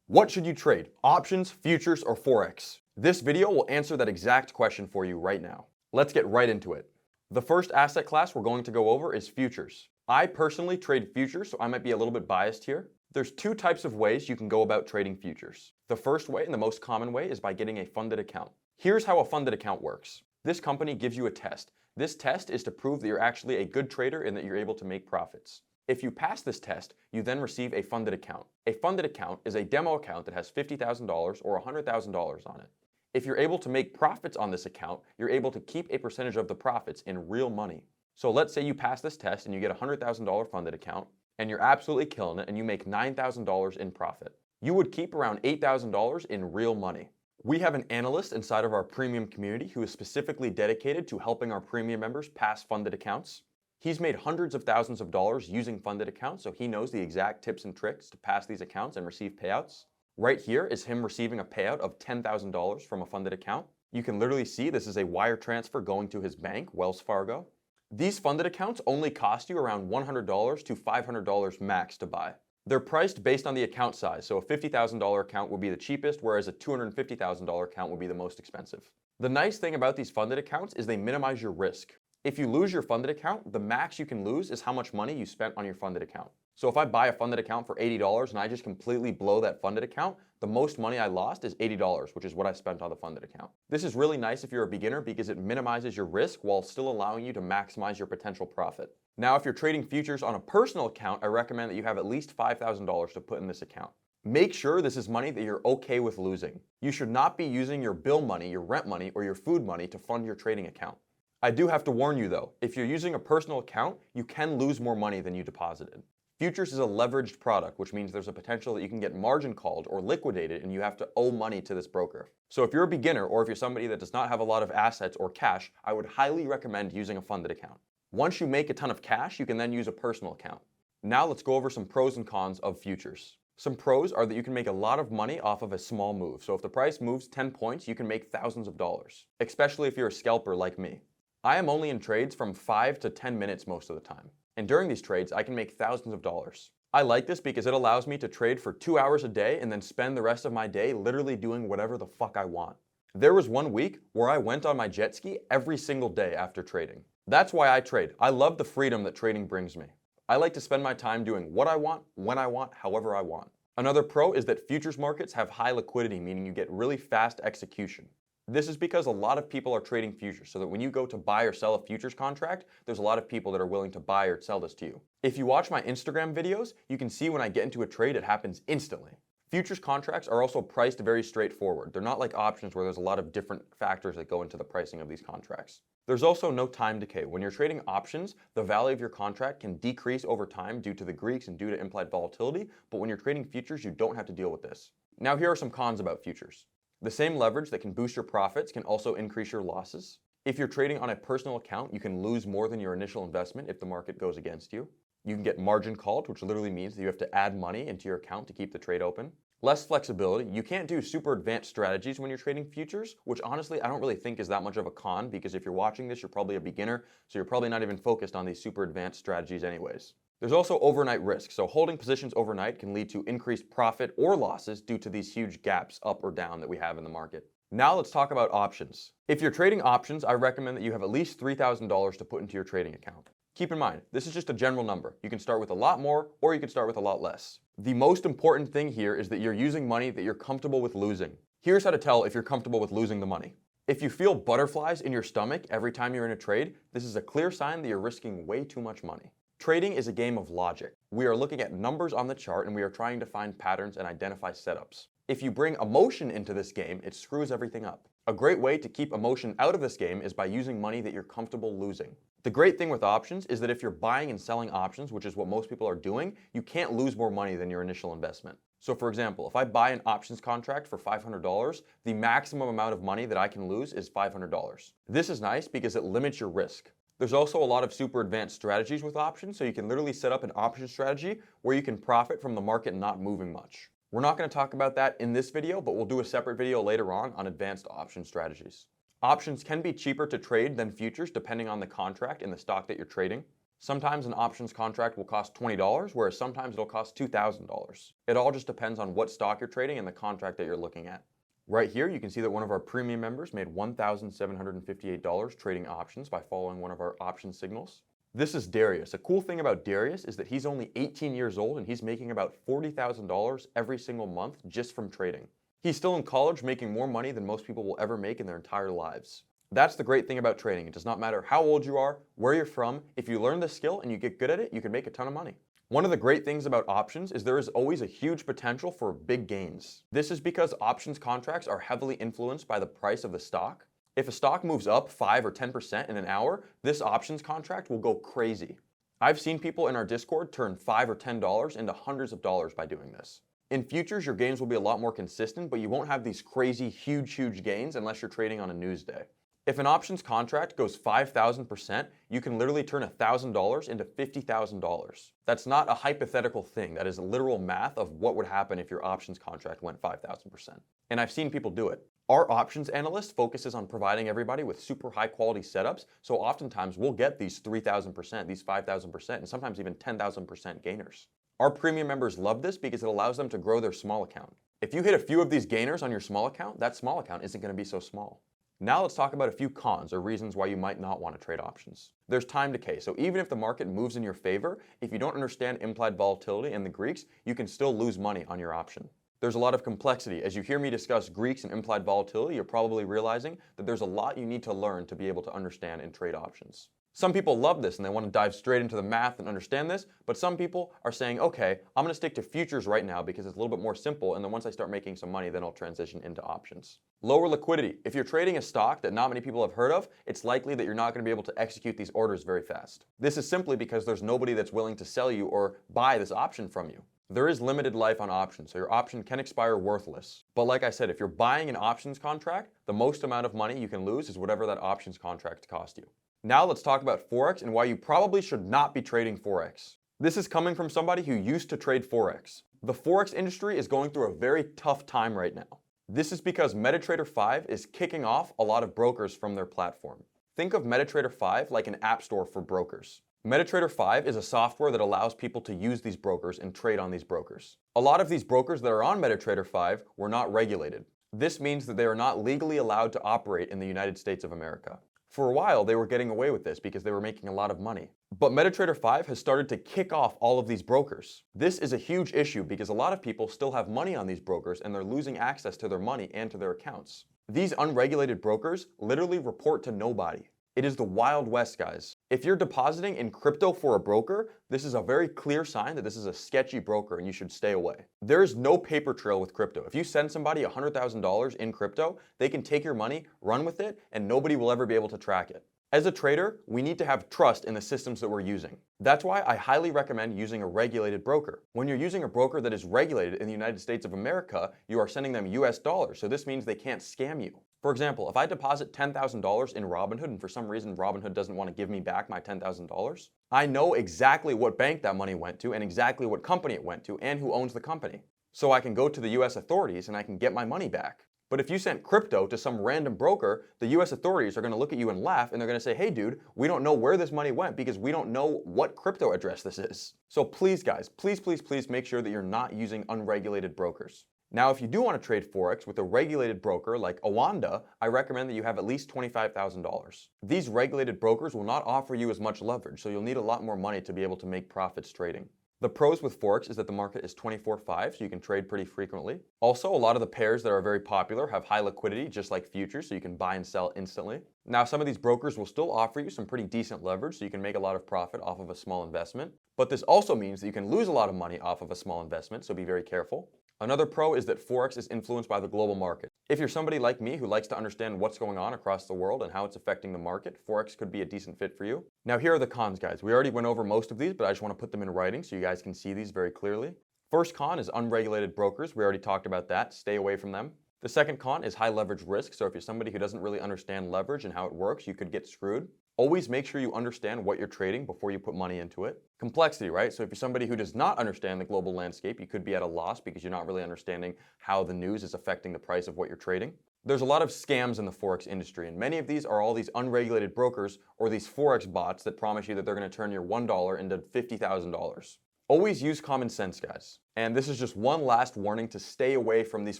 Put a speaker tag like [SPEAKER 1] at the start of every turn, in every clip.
[SPEAKER 1] What should you trade? Options, futures, or Forex? This video will answer that exact question for you right now. Let's get right into it. The first asset class we're going to go over is futures. I personally trade futures, so I might be a little bit biased here. There's two types of ways you can go about trading futures. The first way, and the most common way, is by getting a funded account. Here's how a funded account works. This company gives you a test. This test is to prove that you're actually a good trader and that you're able to make profits. If you pass this test, you then receive a funded account. A funded account is a demo account that has $50,000 or $100,000 on it. If you're able to make profits on this account, you're able to keep a percentage of the profits in real money. So let's say you pass this test and you get a $100,000 funded account, and you're absolutely killing it and you make $9,000 in profit. You would keep around $8,000 in real money. We have an analyst inside of our premium community who is specifically dedicated to helping our premium members pass funded accounts. He's made hundreds of thousands of dollars using funded accounts, so he knows the exact tips and tricks to pass these accounts and receive payouts. Right here is him receiving a payout of $10,000 from a funded account. You can literally see this is a wire transfer going to his bank, Wells Fargo. These funded accounts only cost you around $100 to $500 max to buy. They're priced based on the account size, so a $50,000 account would be the cheapest, whereas a $250,000 account would be the most expensive. The nice thing about these funded accounts is they minimize your risk. If you lose your funded account, the max you can lose is how much money you spent on your funded account. So if I buy a funded account for $80 and I just completely blow that funded account, the most money I lost is $80, which is what I spent on the funded account. This is really nice if you're a beginner because it minimizes your risk while still allowing you to maximize your potential profit. Now, if you're trading futures on a personal account, I recommend that you have at least $5,000 to put in this account. Make sure this is money that you're okay with losing. You should not be using your bill money, your rent money, or your food money to fund your trading account. I do have to warn you though, if you're using a personal account, you can lose more money than you deposited. Futures is a leveraged product, which means there's a potential that you can get margin called or liquidated and you have to owe money to this broker. So if you're a beginner or if you're somebody that does not have a lot of assets or cash, I would highly recommend using a funded account. Once you make a ton of cash, you can then use a personal account. Now let's go over some pros and cons of futures. Some pros are that you can make a lot of money off of a small move. So if the price moves 10 points, you can make thousands of dollars, especially if you're a scalper like me. I am only in trades from 5 to 10 minutes most of the time. And during these trades, I can make thousands of dollars. I like this because it allows me to trade for 2 hours a day and then spend the rest of my day literally doing whatever the fuck I want. There was one week where I went on my jet ski every single day after trading. That's why I trade. I love the freedom that trading brings me. I like to spend my time doing what I want, when I want, however I want. Another pro is that futures markets have high liquidity, meaning you get really fast execution. This is because a lot of people are trading futures, so that when you go to buy or sell a futures contract, there's a lot of people that are willing to buy or sell this to you. If you watch my Instagram videos, you can see when I get into a trade, it happens instantly. Futures contracts are also priced very straightforward. They're not like options where there's a lot of different factors that go into the pricing of these contracts. There's also no time decay. When you're trading options, the value of your contract can decrease over time due to the Greeks and due to implied volatility, but when you're trading futures, you don't have to deal with this. Now here are some cons about futures. The same leverage that can boost your profits can also increase your losses. If you're trading on a personal account, you can lose more than your initial investment if the market goes against you. You can get margin called, which literally means that you have to add money into your account to keep the trade open. Less flexibility. You can't do super advanced strategies when you're trading futures, which honestly I don't really think is that much of a con because if you're watching this, you're probably a beginner, so you're probably not even focused on these super advanced strategies anyways. There's also overnight risk, so holding positions overnight can lead to increased profit or losses due to these huge gaps up or down that we have in the market. Now let's talk about options. If you're trading options, I recommend that you have at least $3,000 to put into your trading account. Keep in mind, this is just a general number. You can start with a lot more or you can start with a lot less. The most important thing here is that you're using money that you're comfortable with losing. Here's how to tell if you're comfortable with losing the money. If you feel butterflies in your stomach every time you're in a trade, this is a clear sign that you're risking way too much money. Trading is a game of logic. We are looking at numbers on the chart and we are trying to find patterns and identify setups. If you bring emotion into this game, it screws everything up. A great way to keep emotion out of this game is by using money that you're comfortable losing. The great thing with options is that if you're buying and selling options, which is what most people are doing, you can't lose more money than your initial investment. So for example, if I buy an options contract for $500, the maximum amount of money that I can lose is $500. This is nice because it limits your risk. There's also a lot of super advanced strategies with options, so you can literally set up an option strategy where you can profit from the market not moving much. We're not going to talk about that in this video, but we'll do a separate video later on advanced option strategies. Options can be cheaper to trade than futures depending on the contract and the stock that you're trading. Sometimes an options contract will cost $20, whereas sometimes it'll cost $2,000. It all just depends on what stock you're trading and the contract that you're looking at. Right here, you can see that one of our premium members made $1,758 trading options by following one of our option signals. This is Darius. A cool thing about Darius is that he's only 18 years old and he's making about $40,000 every single month just from trading. He's still in college making more money than most people will ever make in their entire lives. That's the great thing about trading. It does not matter how old you are, where you're from. If you learn this skill and you get good at it, you can make a ton of money. One of the great things about options is there is always a huge potential for big gains. This is because options contracts are heavily influenced by the price of the stock. If a stock moves up 5 or 10% in an hour, this options contract will go crazy. I've seen people in our Discord turn $5 or $10 into hundreds of dollars by doing this. In futures, your gains will be a lot more consistent, but you won't have these crazy, huge gains unless you're trading on a news day. If an options contract goes 5,000%, you can literally turn $1,000 into $50,000. That's not a hypothetical thing. That is literal math of what would happen if your options contract went 5,000%. And I've seen people do it. Our options analyst focuses on providing everybody with super high quality setups, so oftentimes we'll get these 3,000%, these 5,000%, and sometimes even 10,000% gainers. Our premium members love this because it allows them to grow their small account. If you hit a few of these gainers on your small account, that small account isn't going to be so small. Now let's talk about a few cons or reasons why you might not want to trade options. There's time decay, so even if the market moves in your favor, if you don't understand implied volatility and the Greeks, you can still lose money on your option. There's a lot of complexity. As you hear me discuss Greeks and implied volatility, you're probably realizing that there's a lot you need to learn to be able to understand and trade options. Some people love this and they want to dive straight into the math and understand this, but some people are saying, okay, I'm going to stick to futures right now because it's a little bit more simple, and then once I start making some money, then I'll transition into options. Lower liquidity. If you're trading a stock that not many people have heard of, it's likely that you're not going to be able to execute these orders very fast. This is simply because there's nobody that's willing to sell you or buy this option from you. There is limited life on options, so your option can expire worthless. But like I said, if you're buying an options contract, the most amount of money you can lose is whatever that options contract cost you. Now let's talk about Forex and why you probably should not be trading Forex. This is coming from somebody who used to trade Forex. The Forex industry is going through a very tough time right now. This is because MetaTrader 5 is kicking off a lot of brokers from their platform. Think of MetaTrader 5 like an app store for brokers. MetaTrader 5 is a software that allows people to use these brokers and trade on these brokers. A lot of these brokers that are on MetaTrader 5 were not regulated. This means that they are not legally allowed to operate in the United States of America. For a while, they were getting away with this because they were making a lot of money. But MetaTrader 5 has started to kick off all of these brokers. This is a huge issue because a lot of people still have money on these brokers and they're losing access to their money and to their accounts. These unregulated brokers literally report to nobody. It is the Wild West, guys. If you're depositing in crypto for a broker, this is a very clear sign that this is a sketchy broker and you should stay away. There is no paper trail with crypto. If you send somebody $100,000 in crypto, they can take your money, run with it, and nobody will ever be able to track it. As a trader, we need to have trust in the systems that we're using. That's why I highly recommend using a regulated broker. When you're using a broker that is regulated in the United States of America, you are sending them US dollars, so this means they can't scam you. For example, if I deposit $10,000 in Robinhood and for some reason Robinhood doesn't want to give me back my $10,000, I know exactly what bank that money went to and exactly what company it went to and who owns the company. So I can go to the US authorities and I can get my money back. But if you sent crypto to some random broker, the US authorities are going to look at you and laugh and they're going to say, hey dude, we don't know where this money went because we don't know what crypto address this is. So please guys, please make sure that you're not using unregulated brokers. Now, if you do want to trade Forex with a regulated broker like Awanda, I recommend that you have at least $25,000. These regulated brokers will not offer you as much leverage, so you'll need a lot more money to be able to make profits trading. The pros with Forex is that the market is 24/5, so you can trade pretty frequently. Also, a lot of the pairs that are very popular have high liquidity, just like futures, so you can buy and sell instantly. Now, some of these brokers will still offer you some pretty decent leverage, so you can make a lot of profit off of a small investment. But this also means that you can lose a lot of money off of a small investment, so be very careful. Another pro is that Forex is influenced by the global market. If you're somebody like me who likes to understand what's going on across the world and how it's affecting the market, Forex could be a decent fit for you. Now here are the cons, guys. We already went over most of these, but I just want to put them in writing so you guys can see these very clearly. First con is unregulated brokers. We already talked about that. Stay away from them. The second con is high leverage risk. So if you're somebody who doesn't really understand leverage and how it works, you could get screwed. Always make sure you understand what you're trading before you put money into it. Complexity, right? So if you're somebody who does not understand the global landscape, you could be at a loss because you're not really understanding how the news is affecting the price of what you're trading. There's a lot of scams in the Forex industry, and many of these are all these unregulated brokers or these Forex bots that promise you that they're going to turn your $1 into $50,000. Always use common sense, guys. And this is just one last warning to stay away from these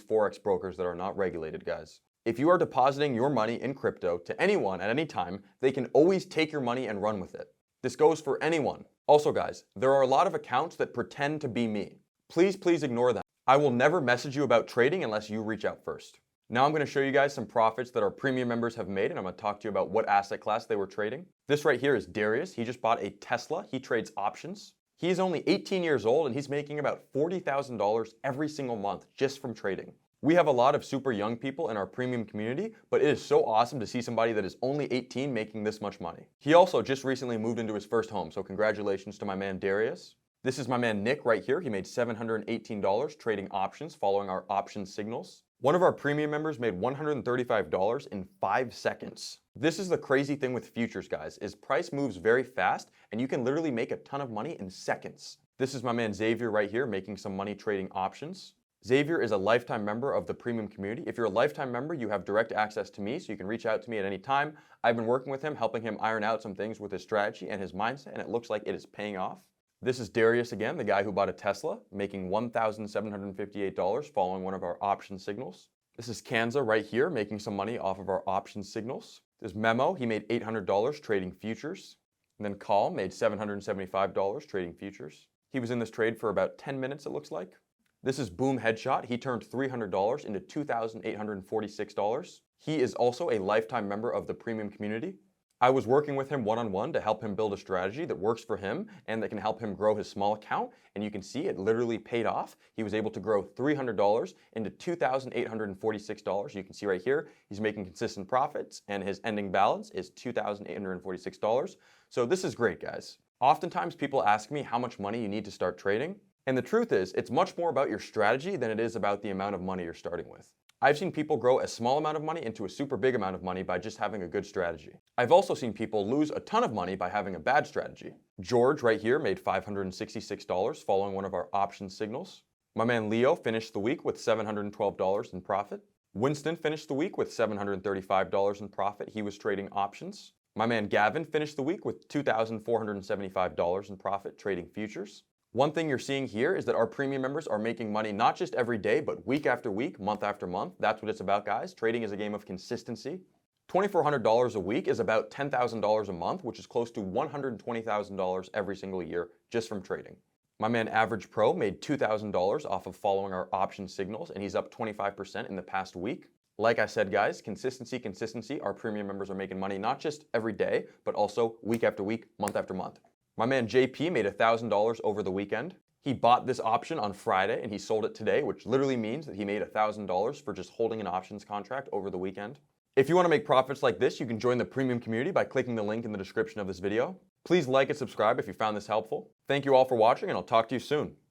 [SPEAKER 1] Forex brokers that are not regulated, guys. If you are depositing your money in crypto to anyone at any time, they can always take your money and run with it. This goes for anyone. Also, guys, there are a lot of accounts that pretend to be me. Please ignore them. I will never message you about trading unless you reach out first. Now I'm going to show you guys some profits that our premium members have made, and I'm going to talk to you about what asset class they were trading. This right here is Darius. He just bought a Tesla. He trades options. He's only 18 years old and he's making about $40,000 every single month just from trading. We have a lot of super young people in our premium community, but it is so awesome to see somebody that is only 18 making this much money. He also just recently moved into his first home, so congratulations to my man Darius. This is my man Nick right here. He made $718 trading options following our option signals. One of our premium members made $135 in 5 seconds. This is the crazy thing with futures, guys, is price moves very fast and you can literally make a ton of money in seconds. This is my man Xavier right here making some money trading options. Xavier is a lifetime member of the premium community. If you're a lifetime member, you have direct access to me, so you can reach out to me at any time. I've been working with him, helping him iron out some things with his strategy and his mindset, and it looks like it is paying off. This is Darius again, the guy who bought a Tesla, making $1,758 following one of our option signals. This is Kanza right here, making some money off of our option signals. This is Memo, he made $800 trading futures. And then Call made $775 trading futures. He was in this trade for about 10 minutes, it looks like. This is Boom Headshot. He turned $300 into $2,846. He is also a lifetime member of the premium community. I was working with him one-on-one to help him build a strategy that works for him and that can help him grow his small account. And you can see it literally paid off. He was able to grow $300 into $2,846. You can see right here, he's making consistent profits and his ending balance is $2,846. So this is great, guys. Oftentimes people ask me how much money you need to start trading. And the truth is, it's much more about your strategy than it is about the amount of money you're starting with. I've seen people grow a small amount of money into a super big amount of money by just having a good strategy. I've also seen people lose a ton of money by having a bad strategy. George right here made $566 following one of our option signals. My man Leo finished the week with $712 in profit. Winston finished the week with $735 in profit. He was trading options. My man Gavin finished the week with $2,475 in profit trading futures. One thing you're seeing here is that our premium members are making money not just every day, but week after week, month after month. That's what it's about, guys. Trading is a game of consistency. $2,400 a week is about $10,000 a month, which is close to $120,000 every single year just from trading. My man Average Pro made $2,000 off of following our option signals, and he's up 25% in the past week. Like I said, guys, consistency. Our premium members are making money not just every day, but also week after week, month after month. My man JP made $1,000 over the weekend. He bought this option on Friday and he sold it today, which literally means that he made $1,000 for just holding an options contract over the weekend. If you want to make profits like this, you can join the premium community by clicking the link in the description of this video. Please like and subscribe if you found this helpful. Thank you all for watching, and I'll talk to you soon.